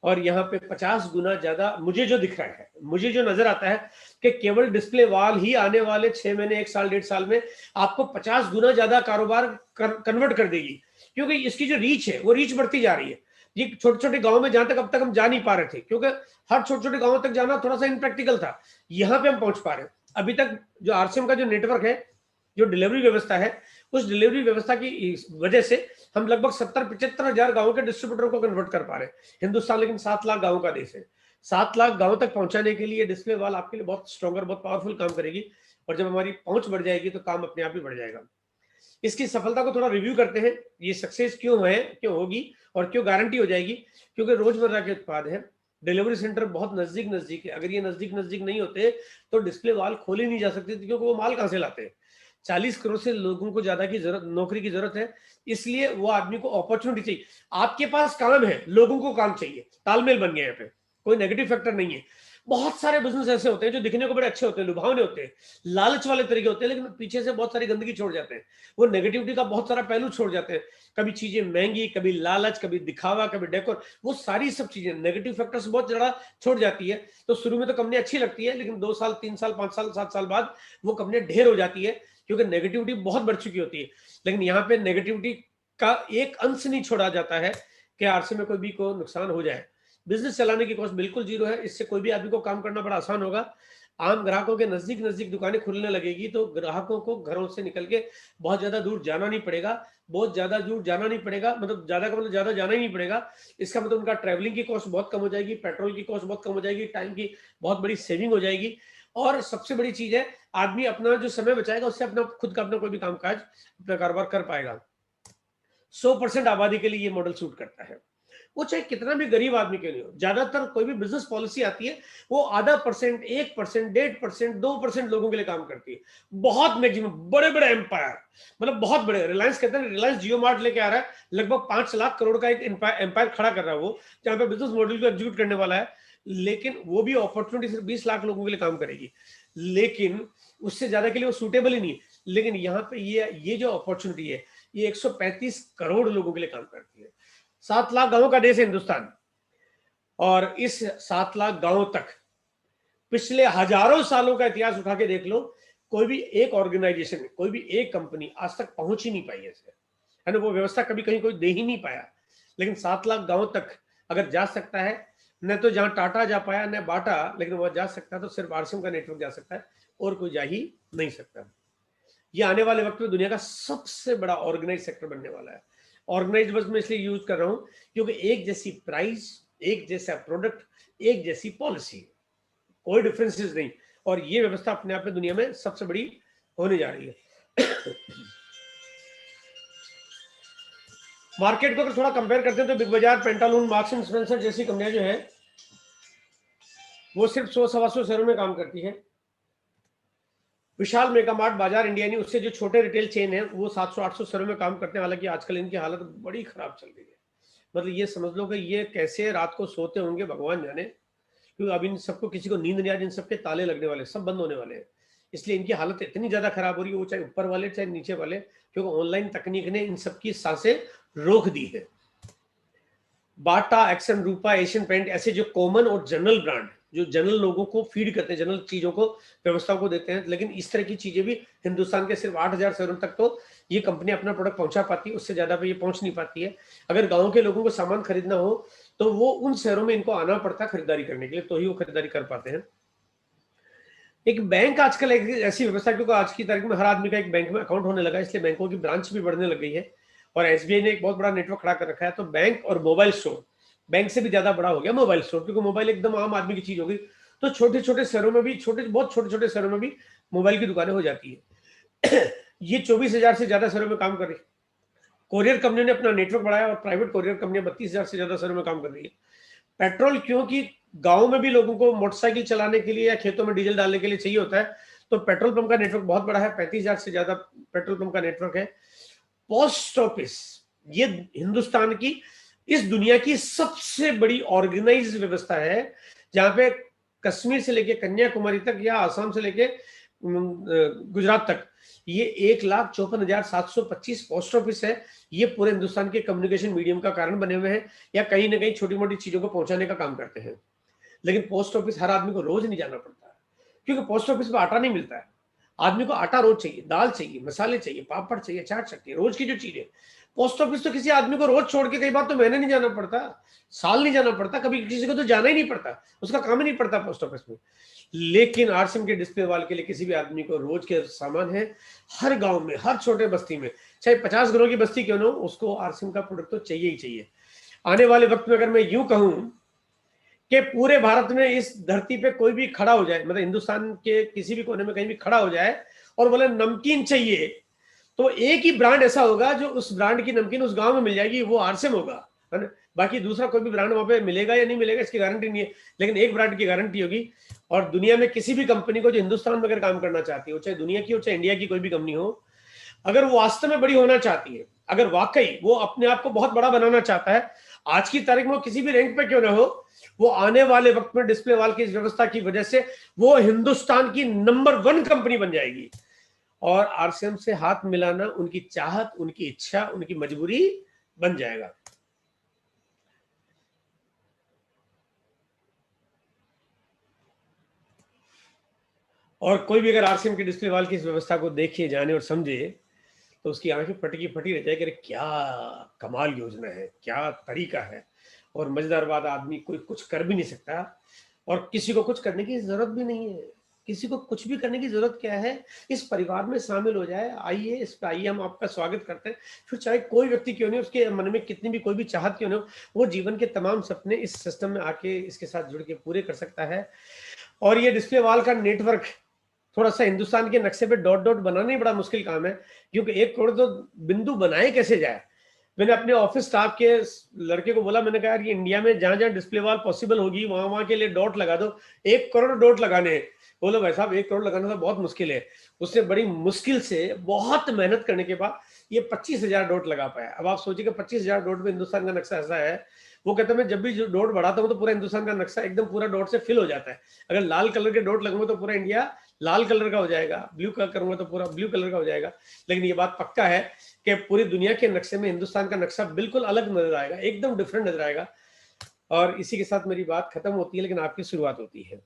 और यहाँ पे 50 गुना ज्यादा मुझे जो दिख रहा है, मुझे जो नजर आता है, कि केवल डिस्प्ले वॉल ही आने वाले 6 महीने, 1 साल, 1.5 साल में आपको 50 गुना ज्यादा कारोबार कन्वर्ट कर देगी। क्योंकि इसकी जो रीच है, वो रीच बढ़ती जा रही है। ये छोटे छोटे गांव में जहां तक अब तक हम जा नहीं पा रहे थे, क्योंकि हर छोटे छोटे गांव तक जाना थोड़ा सा इनप्रैक्टिकल था, यहाँ पे हम पहुंच पा रहे हैं। अभी तक जो आरसीएम का जो नेटवर्क है, जो डिलीवरी व्यवस्था है, उस डिलीवरी व्यवस्था की वजह से हम लगभग 70-75 हजार गाँव के डिस्ट्रीब्यूटर को कन्वर्ट कर पा रहे हैं। हिंदुस्तान लेकिन 7 लाख गाँव का देश है। 7 लाख गाँव तक पहुंचाने के लिए डिस्प्ले वॉल आपके लिए बहुत स्ट्रॉन्गर, बहुत पावरफुल काम करेगी। और जब हमारी पहुंच बढ़ जाएगी, तो काम अपने आप ही बढ़ जाएगा। इसकी सफलता को थोड़ा रिव्यू करते हैं। ये सक्सेस क्यों है, क्यों होगी, और क्यों गारंटी हो जाएगी? क्योंकि रोजमर्रा के उत्पाद है, डिलीवरी सेंटर बहुत नजदीक नजदीक है। अगर ये नजदीक नजदीक नहीं होते, तो डिस्प्ले वॉल खोली नहीं जा सकती, क्योंकि वो माल कहां से लाते हैं? 40 करोड़ से लोगों को ज्यादा की जरूरत, नौकरी की जरूरत है। इसलिए वो आदमी को अपॉर्चुनिटी चाहिए। आपके पास काम है, लोगों को काम चाहिए, तालमेल बन गया। यहाँ पे कोई नेगेटिव फैक्टर नहीं है। बहुत सारे बिजनेस ऐसे होते हैं जो दिखने को बड़े अच्छे होते हैं, लुभावने होते हैं, लालच वाले तरीके होते हैं, लेकिन पीछे से बहुत सारी गंदगी छोड़ जाते हैं। वो नेगेटिविटी का बहुत सारा पहलू छोड़ जाते हैं। कभी चीजें महंगी, कभी लालच, कभी दिखावा, कभी डेकोर, वो सारी सब चीजें नेगेटिव फैक्टर्स बहुत ज्यादा छोड़ जाती है। तो शुरू में तो कंपनी अच्छी लगती है, लेकिन 2 साल, 3 साल, 5 साल, 7 साल बाद वो कंपनी ढेर हो जाती है, क्योंकि नेगेटिविटी बहुत बढ़ चुकी होती है। लेकिन यहाँ पे नेगेटिविटी का एक अंश नहीं छोड़ा जाता है कि आरसी में कोई भी को नुकसान हो जाए। बिजनेस चलाने की कॉस्ट बिल्कुल जीरो है। इससे कोई भी आदमी को काम करना बड़ा आसान होगा। आम ग्राहकों के नजदीक नजदीक दुकानें खुलने लगेगी, तो ग्राहकों को घरों से निकल के बहुत ज्यादा दूर जाना नहीं पड़ेगा। बहुत ज्यादा दूर जाना नहीं पड़ेगा, मतलब ज्यादा का मतलब ज्यादा जाना ही नहीं पड़ेगा। इसका मतलब उनका ट्रैवलिंग की कॉस्ट बहुत कम हो जाएगी, पेट्रोल की कॉस्ट बहुत कम हो जाएगी, टाइम की बहुत बड़ी सेविंग हो जाएगी। और सबसे बड़ी चीज है, आदमी अपना जो समय बचाएगा, उससे अपना खुद का अपना कोई भी कामकाज, अपना कारोबार कर पाएगा। 100% आबादी के लिए ये मॉडल सूट करता है। वो चाहे कितना भी गरीब आदमी के लिए हो। ज्यादातर कोई भी बिजनेस पॉलिसी आती है, वो आधा %, 1%, 1.5%, 2% लोगों के लिए काम करती है। बहुत मैक्सिमम बड़े बड़े एम्पायर, मतलब बहुत बड़े, रिलायंस कहते हैं, रिलायंस जियो मार्ट लेके आ रहा है, लगभग 5 लाख करोड़ का एक एम्पायर खड़ा कर रहा है वो, जहां पे बिजनेस मॉडल को एग्जीक्यूट करने वाला है। लेकिन वो भी अपॉर्चुनिटी सिर्फ 20 लाख लोगों के लिए काम करेगी, लेकिन उससे ज्यादा के लिए वो सूटेबल ही नहीं है। लेकिन यहाँ पे ये जो अपॉर्चुनिटी है, ये 135 करोड़ लोगों के लिए काम करती है। 7 लाख गांवों का देश है हिंदुस्तान, और इस 7 लाख गांवों तक पिछले हजारों सालों का इतिहास उठा के देख लो, कोई भी एक ऑर्गेनाइजेशन, कोई भी एक कंपनी आज तक पहुंच ही नहीं पाई ऐसे, है ना। वो व्यवस्था कभी कहीं कोई दे ही नहीं पाया। लेकिन 7 लाख गांवों तक अगर जा सकता है, न तो जहां टाटा जा पाया, न बाटा, लेकिन वह जा सकता है, तो सिर्फ आरसीएम का नेटवर्क जा सकता है, और कोई जा ही नहीं सकता। ये आने वाले वक्त में दुनिया का सबसे बड़ा ऑर्गेनाइज सेक्टर बनने वाला है। ऑर्गेनाइज बस मैं इसलिए यूज कर रहा हूं, क्योंकि एक जैसी प्राइस, एक जैसा प्रोडक्ट, एक जैसी पॉलिसी, कोई डिफरेंसेस नहीं। और ये व्यवस्था अपने आप में दुनिया में सबसे बड़ी होने जा रही है। मार्केट को अगर थोड़ा कंपेयर करते हैं तो बिग बाजार, पेंटालून, मार्क्स एंड स्पेंसर जैसी कंपनियां जो है वो सिर्फ 100-125 शहरों में काम करती है। विशाल मेगा मार्ट, बाजार इंडिया नहीं, उससे जो छोटे रिटेल चेन है वो 700-800 शहरों में काम करते हैं। हालांकि आजकल इनकी हालत बड़ी खराब चल रही है। मतलब ये समझ लो कि ये कैसे रात को सोते होंगे भगवान जाने, क्योंकि अब इन सबको किसी को नींद नहीं आ रही, इन सबके ताले लगने वाले, सब बंद होने वाले हैं। इसलिए इनकी हालत इतनी ज्यादा खराब हो रही है, वो चाहे ऊपर वाले चाहे नीचे वाले, क्योंकि ऑनलाइन तकनीक ने इन सबकी सांसें रोक दी है। बाटा, एक्सन, रूपा, एशियन पेंट ऐसे जो कॉमन और जनरल ब्रांड, जो जनरल लोगों को फीड करते हैं, जनरल चीजों को, व्यवस्थाओं को देते हैं, लेकिन इस तरह की चीजें भी हिंदुस्तान के सिर्फ 8,000 शहरों तक तो ये कंपनी अपना प्रोडक्ट पहुंचा पाती है, उससे ज्यादा पे ये पहुंच नहीं पाती है। अगर गांव के लोगों को सामान खरीदना हो तो वो उन शहरों में इनको आना पड़ता है खरीदारी करने के लिए, तो ही वो खरीदारी कर पाते हैं। एक बैंक आजकल एक ऐसी व्यवस्था, क्योंकि आज की तारीख में हर आदमी का एक बैंक में अकाउंट होने लगा, इसलिए बैंकों की ब्रांच भी बढ़ने लग गई है और एसबीआई ने एक बहुत बड़ा नेटवर्क खड़ा कर रखा है। तो बैंक और मोबाइल स्टोर, बैंक से भी ज्यादा बड़ा हो गया मोबाइल स्टोर, क्योंकि मोबाइल एकदम आम आदमी की चीज हो गई। तो छोटे छोटे शहरों में भी, बहुत छोटे छोटे शहरों में भी मोबाइल की दुकानें हो जाती है। ये 24,000 से ज्यादा शहरों में काम कर रही है। कोरियर कंपनी ने अपना नेटवर्क बढ़ाया और प्राइवेट कोरियर कंपनियां 32,000 से ज्यादा शहरों में काम कर रही है। पेट्रोल, क्योंकि गांव में भी लोगों को मोटरसाइकिल चलाने के लिए या खेतों में डीजल डालने के लिए चाहिए होता है, तो पेट्रोल पंप का नेटवर्क बहुत बड़ा है, 35,000 से ज्यादा पेट्रोल पंप का नेटवर्क है। पोस्ट ऑफिस, ये हिंदुस्तान की, इस दुनिया की सबसे बड़ी ऑर्गेनाइज्ड व्यवस्था है, जहां पे कश्मीर से लेके कन्याकुमारी तक या आसाम से लेके गुजरात तक ये 1,54,725 पोस्ट ऑफिस है। ये पूरे हिंदुस्तान के कम्युनिकेशन मीडियम का कारण बने हुए हैं या कहीं ना कहीं छोटी मोटी चीजों को पहुंचाने का काम करते हैं। लेकिन पोस्ट ऑफिस हर आदमी को रोज नहीं जाना पड़ता है, क्योंकि पोस्ट ऑफिस में आटा नहीं मिलता है। आदमी को आटा रोज चाहिए, दाल चाहिए, मसाले चाहिए, पापड़ चाहिए, चाट चाहिए, रोज की जो चीजें। पोस्ट ऑफिस तो किसी आदमी को रोज छोड़ के कई बार तो महीने नहीं जाना पड़ता, साल नहीं जाना पड़ता, कभी किसी को तो जाना ही नहीं पड़ता, उसका काम ही नहीं पड़ता पोस्ट ऑफिस में। लेकिन आरसीएम के डिस्प्ले वाल के लिए किसी भी आदमी को रोज के सामान है, हर गांव में, हर छोटे बस्ती में, चाहे 50 घरों की बस्ती क्यों ना हो, उसको आरसीएम का प्रोडक्ट तो चाहिए ही चाहिए। आने वाले वक्त में अगर मैं यूं कहूं कि पूरे भारत में इस धरती पे कोई भी खड़ा हो जाए, मतलब हिंदुस्तान के किसी भी कोने में कहीं भी खड़ा हो जाए और बोले नमकीन चाहिए, तो एक ही ब्रांड ऐसा होगा जो उस ब्रांड की नमकीन उस गांव में मिल जाएगी, वो आरसीएम होगा, है ना। बाकी दूसरा कोई भी ब्रांड वहां पे मिलेगा या नहीं मिलेगा इसकी गारंटी नहीं है, लेकिन एक ब्रांड की गारंटी होगी। और दुनिया में किसी भी कंपनी को जो हिंदुस्तान में अगर काम करना चाहती हो, चाहे दुनिया की हो चाहे इंडिया की कोई भी कंपनी हो, अगर वो वास्तव में बड़ी होना चाहती है, अगर वाकई वो अपने आप को बहुत बड़ा बनाना चाहता है, आज की तारीख में वो किसी भी रैंक पे क्यों ना हो, वो आने वाले वक्त में डिस्प्ले वाल की इस व्यवस्था की वजह से वो हिंदुस्तान की नंबर 1 कंपनी बन जाएगी। और आरसीएम से हाथ मिलाना उनकी चाहत, उनकी इच्छा, उनकी मजबूरी बन जाएगा। और कोई भी अगर आरसीएम की डिस्प्ले वाल की इस व्यवस्था को देखे, जाने और समझे, तो उसकी आंखें फटी फटी रह जाएगी, क्या कमाल योजना है, क्या तरीका है। और मजेदार बात, आदमी कोई कुछ कर भी नहीं सकता और किसी को कुछ करने की जरूरत भी नहीं है। किसी को कुछ भी करने की जरूरत क्या है, इस परिवार में शामिल हो जाए, आइए इस पे आइए, हम आपका स्वागत करते हैं। फिर चाहे कोई व्यक्ति क्यों नहीं, उसके मन में कितनी भी कोई भी चाहत क्यों नहीं हो, वो जीवन के तमाम सपने इस सिस्टम में आके इसके साथ जुड़ के पूरे कर सकता है। और ये डिस्प्ले वाल का नेटवर्क थोड़ा सा हिंदुस्तान के नक्शे पे डॉट डॉट बनाना ही बड़ा मुश्किल काम है, क्योंकि 1 करोड़ तो बिंदु बनाए कैसे जाए। मैंने अपने ऑफिस स्टाफ के लड़के को बोला, मैंने कहा यार ये इंडिया में जहां जहां डिस्प्ले वाल पॉसिबल होगी वहां वहां के लिए डॉट लगा दो, 1 करोड़ डॉट लगाने हैं। बोलो भाई साहब 1 करोड़ लगाना तो बहुत मुश्किल है। उसने बड़ी मुश्किल से बहुत मेहनत करने के बाद ये 25,000 डॉट लगा पाया। अब आप सोचिए 25,000 डॉट में हिंदुस्तान का नक्शा ऐसा है, वो कहते हैं मैं जब भी डॉट बढ़ाता हूँ तो पूरा हिंदुस्तान का नक्शा एकदम पूरा डॉट से फिल हो जाता है। अगर लाल कलर के डॉट लगूंगे तो पूरा इंडिया लाल कलर का हो जाएगा, ब्लू कलर करूंगा तो पूरा ब्लू कलर का हो जाएगा। लेकिन ये बात पक्का है कि पूरी दुनिया के नक्शे में हिंदुस्तान का नक्शा बिल्कुल अलग नजर आएगा, एकदम डिफरेंट नजर आएगा। और इसी के साथ मेरी बात खत्म होती है, लेकिन आपकी शुरुआत होती है।